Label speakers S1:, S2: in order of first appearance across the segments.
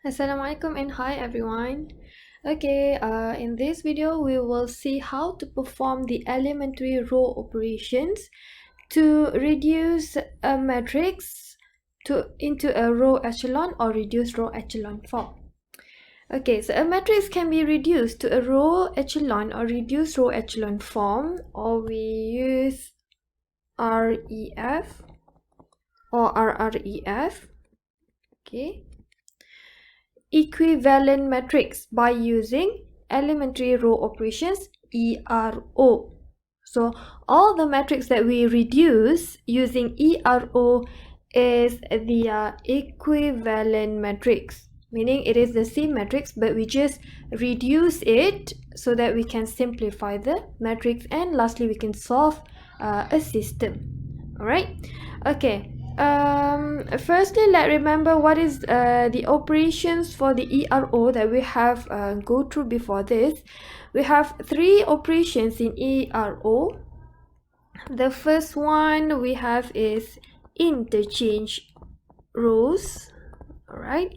S1: Assalamualaikum and hi everyone. In this video we will see how to perform the elementary row operations to reduce a matrix into a row echelon or reduced row echelon form. So a matrix can be reduced to a row echelon or reduced row echelon form, or we use REF or RREF. Equivalent matrix by using elementary row operations ERO. So all the matrix that we reduce using ERO is the equivalent matrix, meaning it is the same matrix but we just reduce it so that we can simplify the matrix, and lastly we can solve a system. Firstly, let's remember what is the operations for the ERO that we have go through before this. We have three operations in ERO. The first one we have is interchange rows.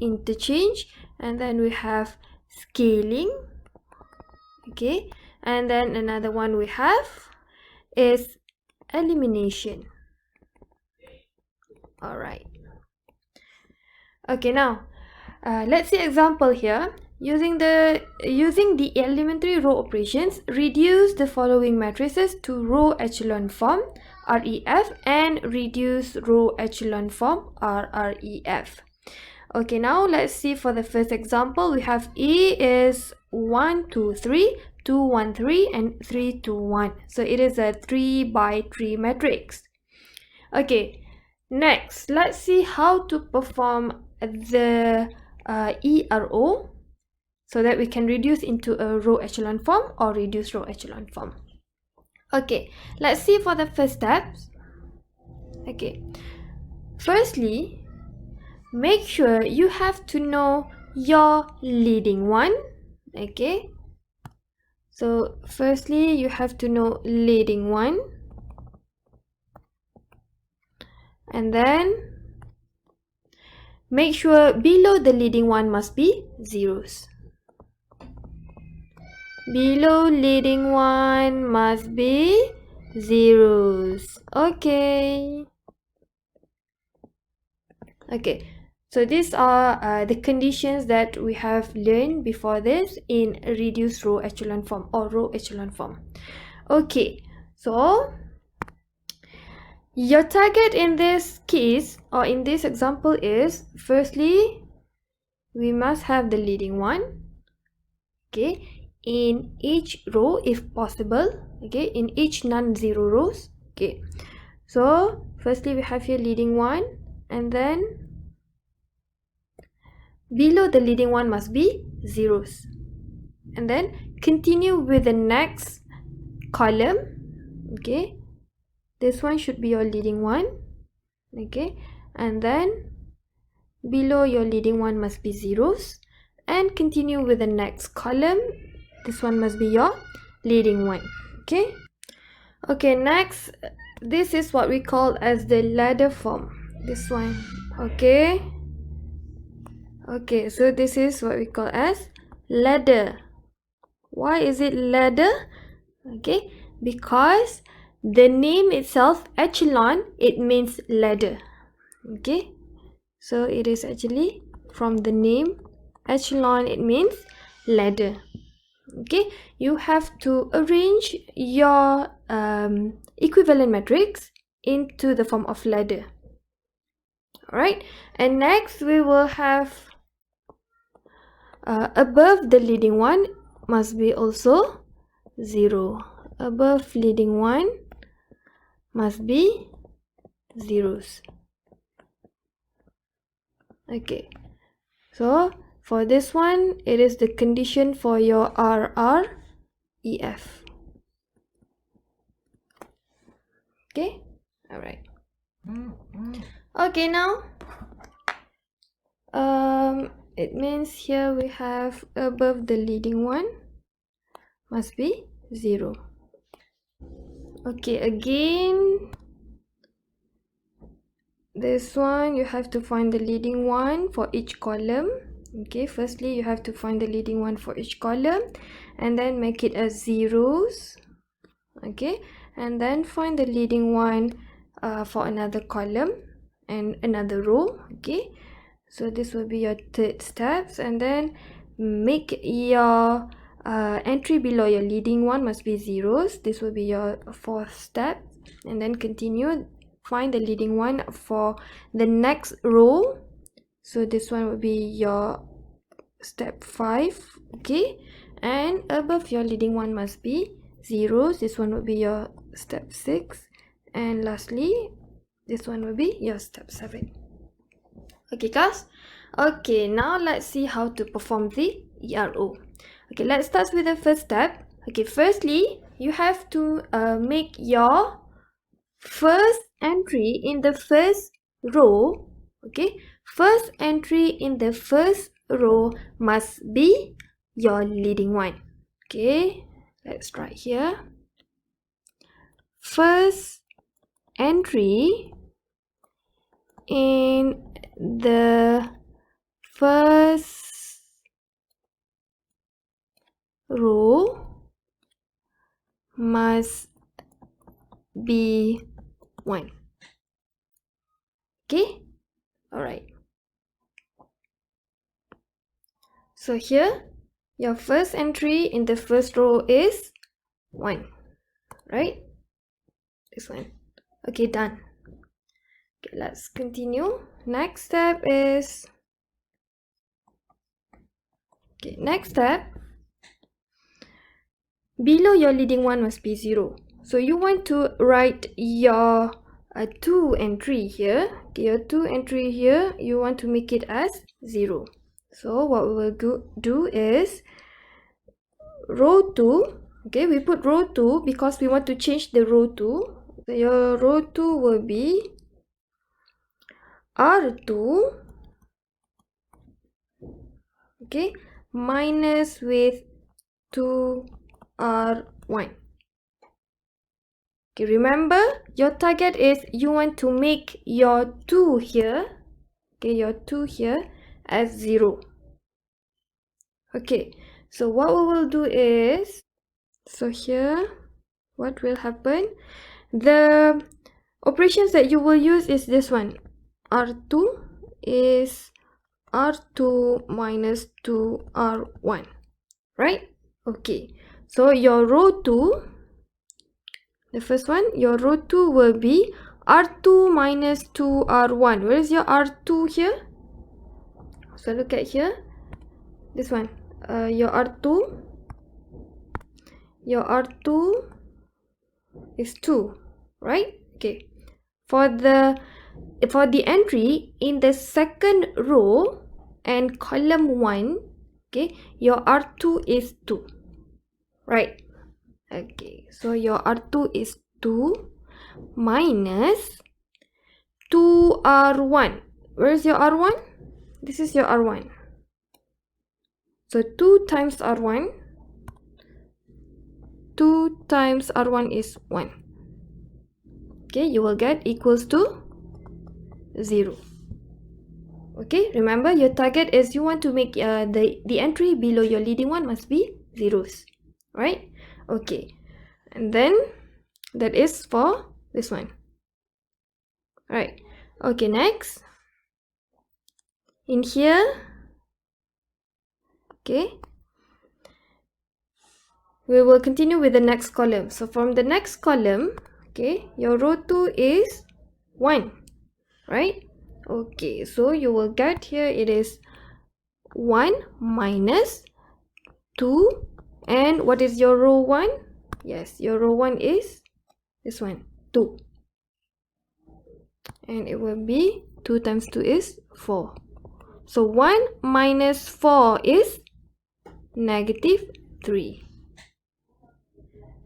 S1: Interchange, and then we have scaling. And then another one we have is elimination. Now let's see example here. Using the elementary row operations, reduce the following matrices to row echelon form REF and reduce row echelon form RREF. Now let's see for the first example. We have E is 1 2 3, 2 1 3 and 3 2 1. So it is a 3 by 3 matrix. Next, let's see how to perform the ERO so that we can reduce into a row echelon form or reduce row echelon form. Let's see for the first steps. Firstly, make sure you have to know your leading one. So firstly, you have to know leading one. And then make sure below the leading one must be zeros. Below leading one must be zeros. So these are the conditions that we have learned before this in reduced row echelon form or row echelon form. So your target in this case or in this example is, firstly, we must have the leading one in each row if possible, in each non-zero rows. So firstly we have here leading one, and then below the leading one must be zeros, and then continue with the next column. This one should be your leading one. And then below your leading one must be zeros, and continue with the next column. This one must be your leading one. Next, this is what we call as the ladder form, this one. So this is what we call as ladder. Why is it ladder? Because the name itself, echelon, it means ladder. So it is actually from the name echelon, it means ladder. You have to arrange your equivalent matrix into the form of ladder. And next we will have above the leading one must be also 0. Above leading one must be zeros. So for this one, it is the condition for your RREF. Now it means here we have above the leading one must be 0. Again, this one you have to find the leading one for each column. Okay, firstly you have to find the leading one for each column and then make it as zeros. Okay, and then find the leading one for another column and another row. Okay, so this will be your third steps, and then make your entry below your leading one must be zeros. This will be your fourth step, and then continue, find the leading one for the next row. So this one will be your step 5. Okay, and above your leading one must be zeros. This one will be your step 6, and lastly this one will be your step 7. Okay guys, okay, now let's see how to perform the ERO. Okay, let's start with the first step. Okay, firstly you have to make your first entry in the first row. Okay, first entry in the first row must be your leading one. Okay, let's try here. First entry in the first row must be 1. Okay, all right. So here your first entry in the first row is 1, right? This one. Okay, done. Okay, let's continue. Next step is, okay, next step, below your leading one must be 0. So you want to write your 2 entry here. Okay, your 2 entry here, you want to make it as 0. So what we will do is row 2. Okay, we put row 2 because we want to change the row 2. So your row 2 will be R2, okay, minus with 2R1. Okay, remember your target is you want to make your 2 here, okay, your 2 here as 0. Okay, so what we will do is, so here what will happen, the operations that you will use is this one. R2 is R2 minus 2R1, right? Okay, so your row 2, the first one, your row 2 will be R2 minus 2R1. Where is your R2 here? So look at here, this one, your R2 is 2, right? Okay, for the entry in the second row and column 1, okay, your R2 is 2, right? Okay, so your R2 is 2 minus 2R1. Where is your R1? This is your R1. So 2 times R1, 2 times R1 is 1. Okay, you will get equals to 0. Okay, remember your target is you want to make the entry below your leading one must be zeros, right? Okay, and then that is for this one, right? Okay, next in here, okay, we will continue with the next column. So from the next column, okay, your row 2 is 1, right? Okay, so you will get here it is 1 minus 2, and what is your row 1? Yes, your row 1 is this one, 2, and it will be 2 times 2 is 4. So 1 minus 4 is negative 3,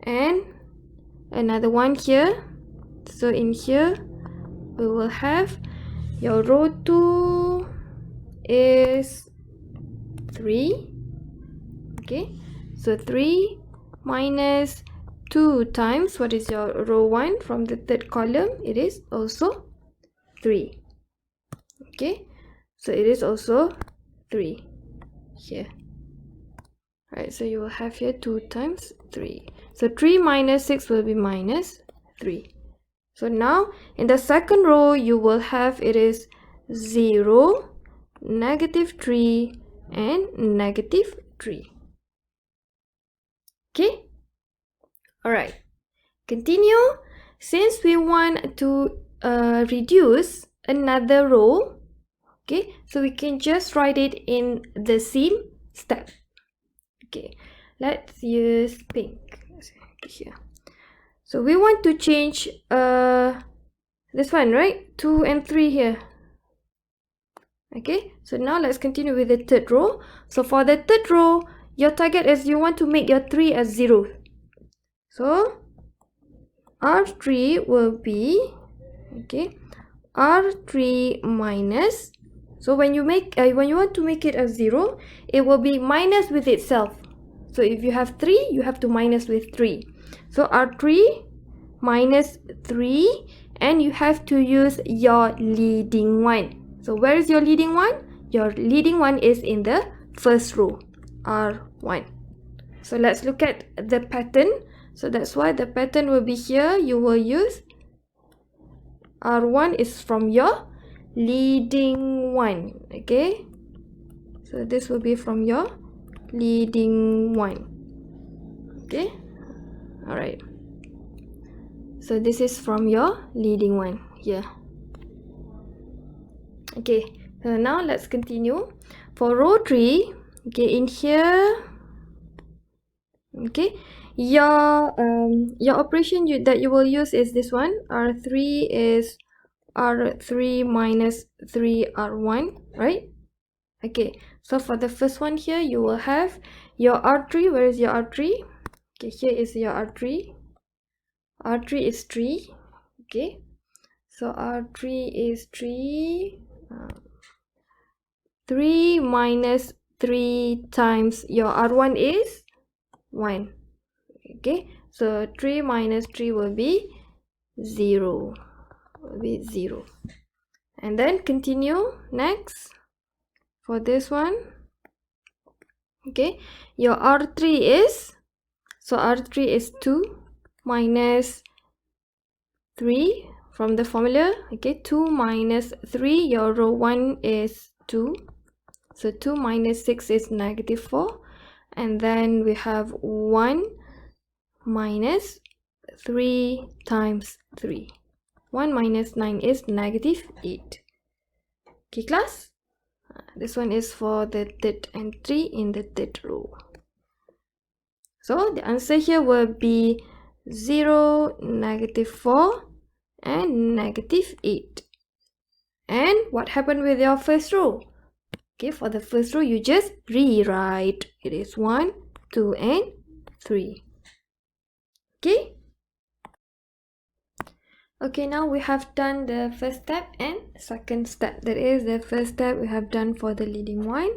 S1: and another one here. So in here we will have your row 2 is 3, okay, so 3 minus 2 times what is your row 1 from the third column, it is also 3, okay, so it is also 3. here. Right, so you will have here 2 times 3. So 3 minus 6 will be minus 3. So now in the second row you will have it is 0, -3 and -3. Okay, alright, continue. Since we want to reduce another row, okay, so we can just write it in the same step. Okay, let's use pink here. So we want to change this one, right? 2 and 3 here. Okay, so now let's continue with the third row. So for the third row, your target is you want to make your 3 as 0. So R3 will be, okay, R3 minus, so when you want to make it as 0, it will be minus with itself. So if you have 3, you have to minus with 3. So R3 minus 3, and you have to use your leading one. So where is your leading one? Your leading one is in the first row, R1. So let's look at the pattern. So that's why the pattern will be here. You will use R1 is from your leading one. Okay, so this will be from your leading one. Okay, all right, so this is from your leading one here. Okay, so now let's continue for row 3. Okay, in here, okay, your operation that you will use is this one. R3 is R3 minus 3R1, right? Okay, so for the first one here, you will have your R3. Where is your R3? Okay, here is your R3. R3 is 3. Okay, so R3 is 3. 3 minus 3 times your R1 is 1. Okay, so 3 minus 3 will be 0. And then continue next for this one. Okay, your R3 is, so R3 is 2 minus 3 from the formula. Okay, 2 minus 3, your row 1 is 2. So 2 minus 6 is -4. And then we have 1 minus 3 times 3. 1 minus 9 is -8. Okay, class? This one is for the third entry in the third row. So the answer here will be 0, -4, and -8. And what happened with your first row? Okay, for the first row, you just rewrite. It is 1, 2, and 3. Okay? Okay, now we have done the first step and second step. That is the first step we have done for the leading one.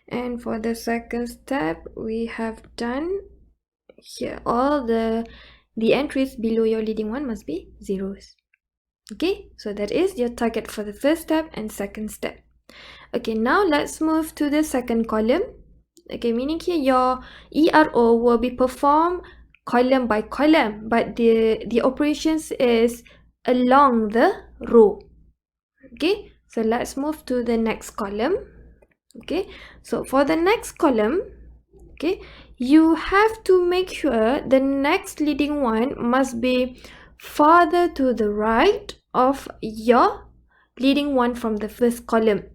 S1: And for the second step, we have done here all the entries below your leading one must be zeros. Okay, so that is your target for the first step and second step. Okay, now let's move to the second column. Okay, meaning here your ERO will be performed column by column, but the operations is along the row. Okay, so let's move to the next column. Okay, so for the next column, okay, you have to make sure the next leading one must be farther to the right of your leading one from the first column.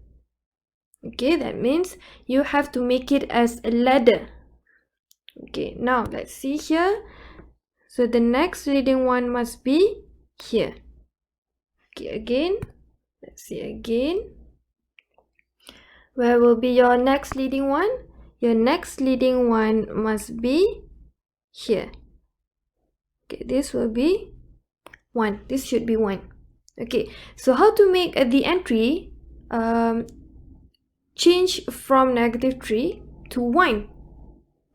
S1: Okay, that means you have to make it as a ladder. Okay, now let's see here. So the next leading one must be here. Okay, again, let's see again. Where will be your next leading one? Your next leading one must be here. Okay, this will be 1. This should be 1. Okay, so how to make the entry change from -3 to 1?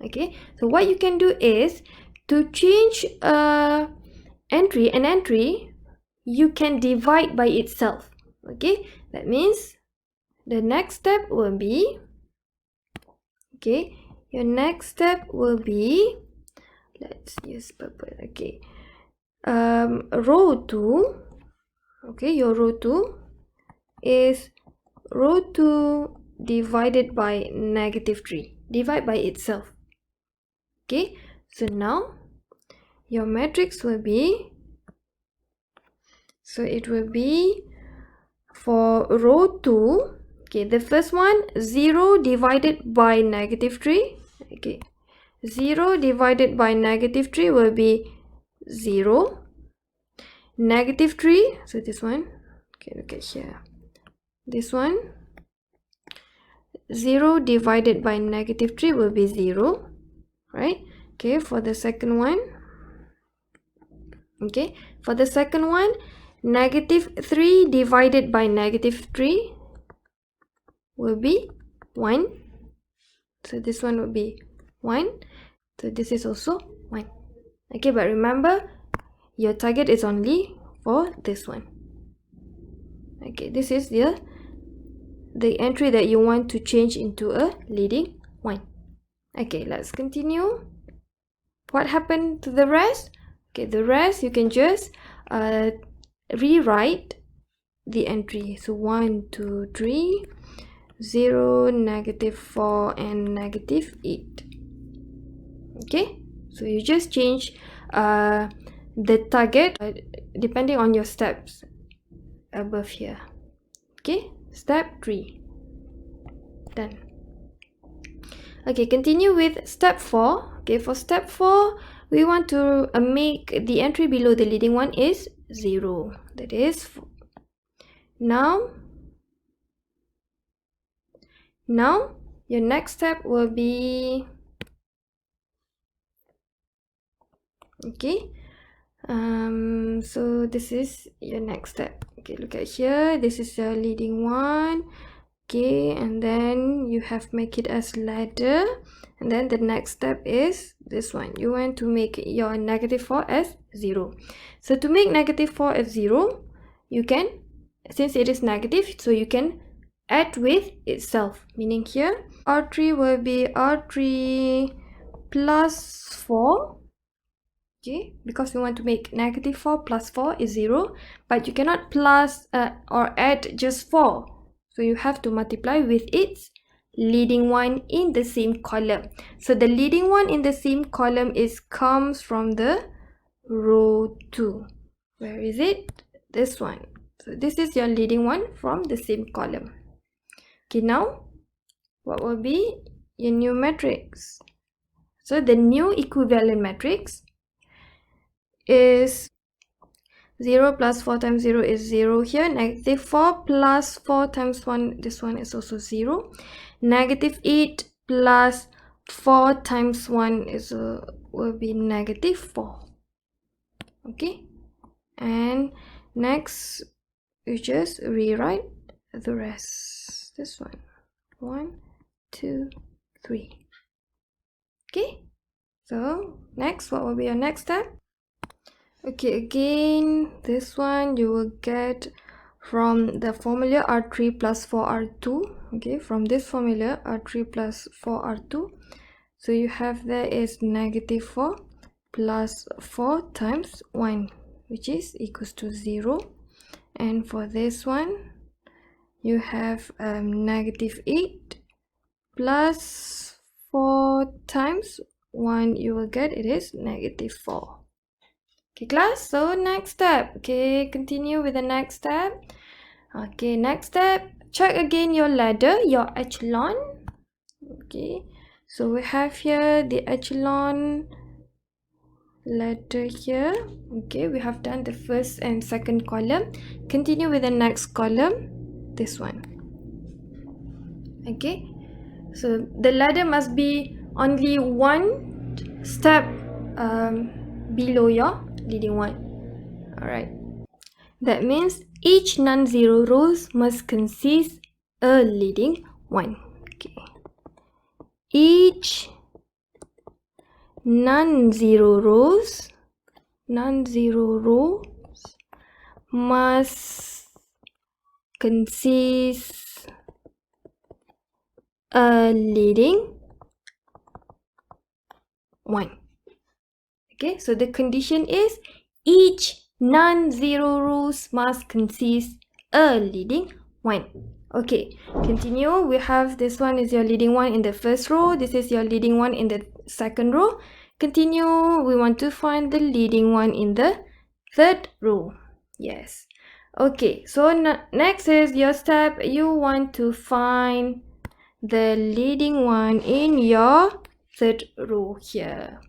S1: Okay, so what you can do is to change an entry, you can divide by itself. Okay, that means the next step will be Okay, your next step will be, let's use purple. Okay, row 2. Okay, your row 2 is row 2 divided by -3. Divide by itself. Okay, so now your matrix will be, so it will be for row 2. Okay, the first one, 0 divided by -3. Okay, 0 divided by -3 will be 0. -3, so this one, okay, look at here, this one, 0 divided by -3 will be 0, right? Okay, for the second one, okay, for the second one, -3 divided by -3 will be 1. So this one will be 1. So this is also 1. Okay, but remember, your target is only for this one. Okay, this is the entry that you want to change into a leading one. Okay, let's continue. What happened to the rest? Okay, the rest you can just rewrite the entry. So 1, 2, 3, 0, -4, and -8. Okay, so you just change the target depending on your steps above here. Okay, step 3 done. Okay, continue with step 4. Okay, for step 4 we want to make the entry below the leading one is 0. That is now your next step will be, okay, so this is your next step. Okay, look at here, this is your leading one. Okay, and then you have make it as ladder, and then the next step is this one. You want to make your -4 as 0. So to make -4 as 0, you can, since it is negative, so you can add with itself, meaning here R3 will be R3 plus 4. Okay, because we want to make -4 plus 4 is 0, but you cannot plus or add just 4. So you have to multiply with its leading one in the same column. So the leading one in the same column comes from the row 2. Where is it? This one. So this is your leading one from the same column. Okay, now what will be your new matrix? So the new equivalent matrix is 0 plus 4 times 0 is 0 here. -4 plus 4 times 1, this one is also 0. -8 plus 4 times 1 is will be -4. Okay, and next you just rewrite the rest. This one, 1, 2, 3. Okay, so next, what will be your next step? Okay, again, this one you will get from the formula R3 plus 4R2. Okay, from this formula R3 plus 4R2. So you have there is -4 plus 4 times 1, which is equals to 0. And for this one, you have -8 plus 4 times 1, you will get it is -4. Okay, class, so next step. Okay, continue with the next step. Okay, next step, check again your ladder, your echelon. Okay, so we have here the echelon ladder here. Okay, we have done the first and second column. Continue with the next column, this one. Okay, so the ladder must be only one step below your leading one. Alright, that means each non-zero rows must consist a leading one. Okay, each non-zero rows must consist a leading 1. Okay, so the condition is each non-zero rows must consist a leading 1. Okay, continue. We have this one is your leading 1 in the first row. This is your leading 1 in the second row. Continue. We want to find the leading 1 in the third row. Yes. Okay, so next is your step. You want to find the leading 1 in your third row here.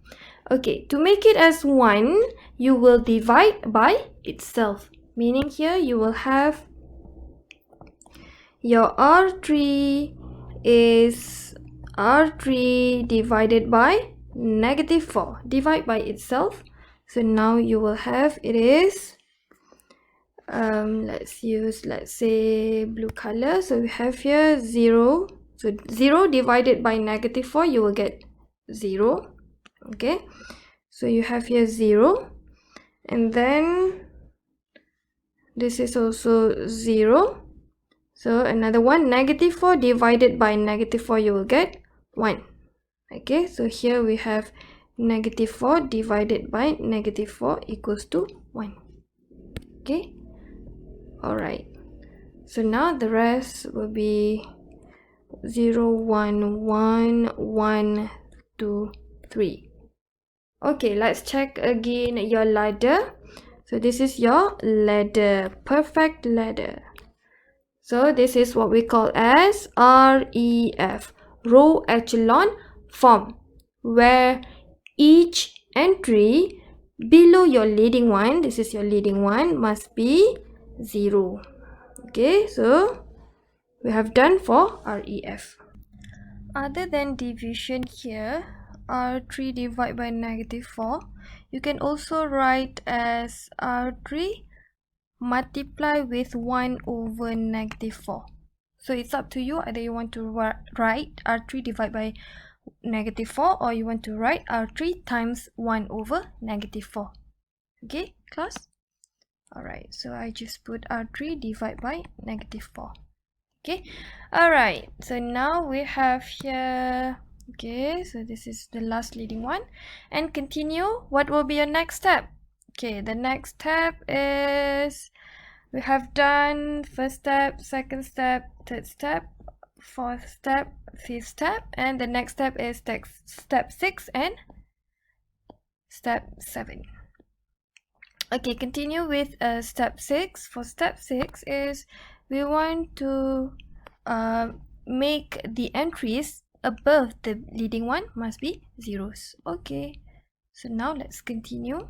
S1: Okay, to make it as 1, you will divide by itself. Meaning here you will have your R3 is R3 divided by -4. Divide by itself. So now you will have it is let's say blue color. So we have here 0. So 0 divided by -4, you will get 0. Okay, so you have here 0, and then this is also 0. So another one, -4 divided by -4, you will get 1. Okay, so here we have -4 divided by -4 equals to 1. Okay, all right. So now the rest will be 0, 1, 1, 1, 2, 3. Okay, let's check again your ladder. So this is your ladder, perfect ladder. So this is what we call as REF, row echelon form, where each entry below your leading 1, this is your leading 1, must be 0. Okay, so we have done for REF. Other than division here, R3 divided by -4, you can also write as R3 multiply with 1 over -4. So it's up to you, either you want to write R3 divided by -4 or you want to write R3 times 1 over -4. Okay, class? Alright, so I just put R3 divided by -4. Okay, alright, so now we have here, okay, so this is the last leading one, and continue. What will be your next step? Okay, the next step is we have done first step, second step, third step, fourth step, fifth step, and the next step is step 6 and step 7. Okay, continue with step 6. For step 6 is we want to make the entries above the leading one must be zeros. Okay, so now let's continue.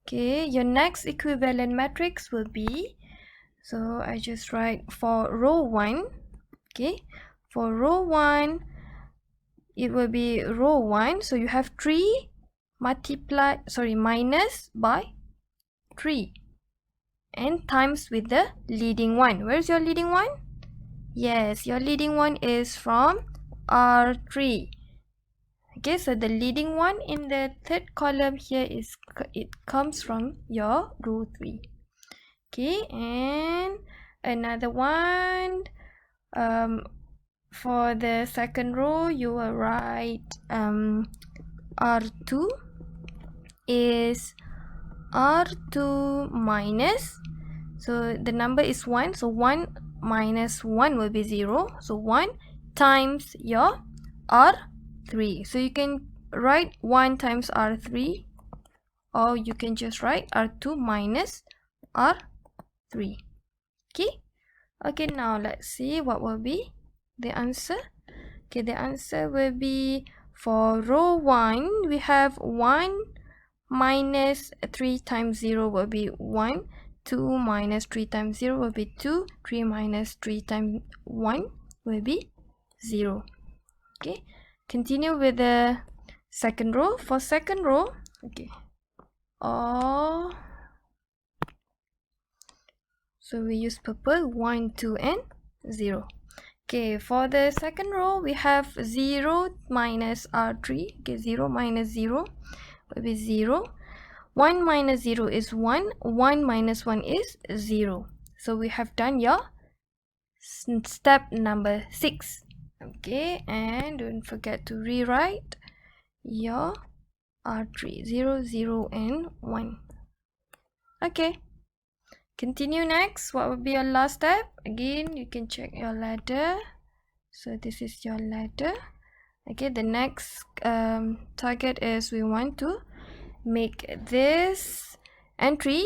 S1: Okay, your next equivalent matrix will be, so I just write for row 1. Okay, for row 1 it will be row 1, so you have 3 minus by 3 and times with the leading one. Where's your leading one? Yes, your leading one is from R3. Okay, so the leading one in the third column here is, it comes from your row 3. Okay, and another one, for the second row you will write R2 is R2 minus, so the number is 1, so 1 minus 1 will be 0, so 1 times your R3. So you can write 1 times R3, or you can just write R2 minus R3. Okay, now let's see what will be the answer. Okay, the answer will be for row 1 we have 1 minus 3 times 0 will be 1, 2 minus 3 times 0 will be 2, 3 minus 3 times 1 will be 0. Okay, continue with the second row. For second row, okay, so we use purple, 1, 2 and 0. Okay, for the second row we have 0 minus R3. Okay, 0 minus 0 will be 0. 1 minus 0 is 1. 1 minus 1 is 0. So we have done your step number 6. Okay, and don't forget to rewrite your R3 0, 0 and 1. Okay, continue next. What will be your last step? Again, you can check your ladder. So this is your ladder. Okay, the next target is we want to make this entry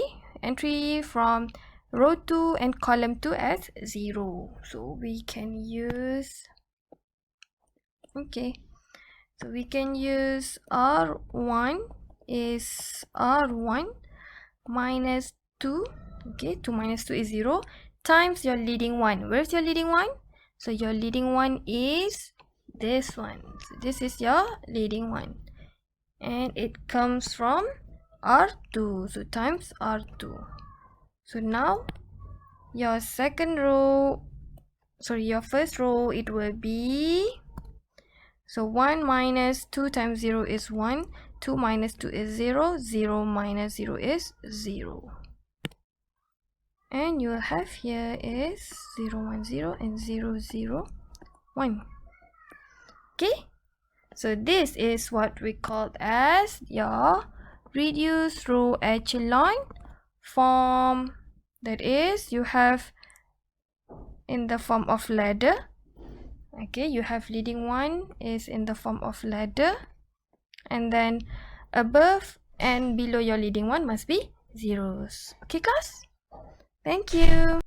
S1: from row 2 and column 2 as 0. So we can use, okay, so we can use R1 is R1 minus 2. Okay, 2 minus 2 is 0 times your leading one. Where's your leading one? So your leading one is this one. So this is your leading one, and it comes from R2, so times R2. So now your second row, sorry, your first row, it will be, so 1 minus 2 times 0 is 1, 2 minus 2 is 0, 0 minus 0 is 0. And you will have here is 0, 1, 0 and 0, 0, 1. Okay, so this is what we call as your reduced row echelon form. That is, you have in the form of ladder. Okay, you have leading one is in the form of ladder, and then above and below your leading one must be zeros. Okay, class? Thank you.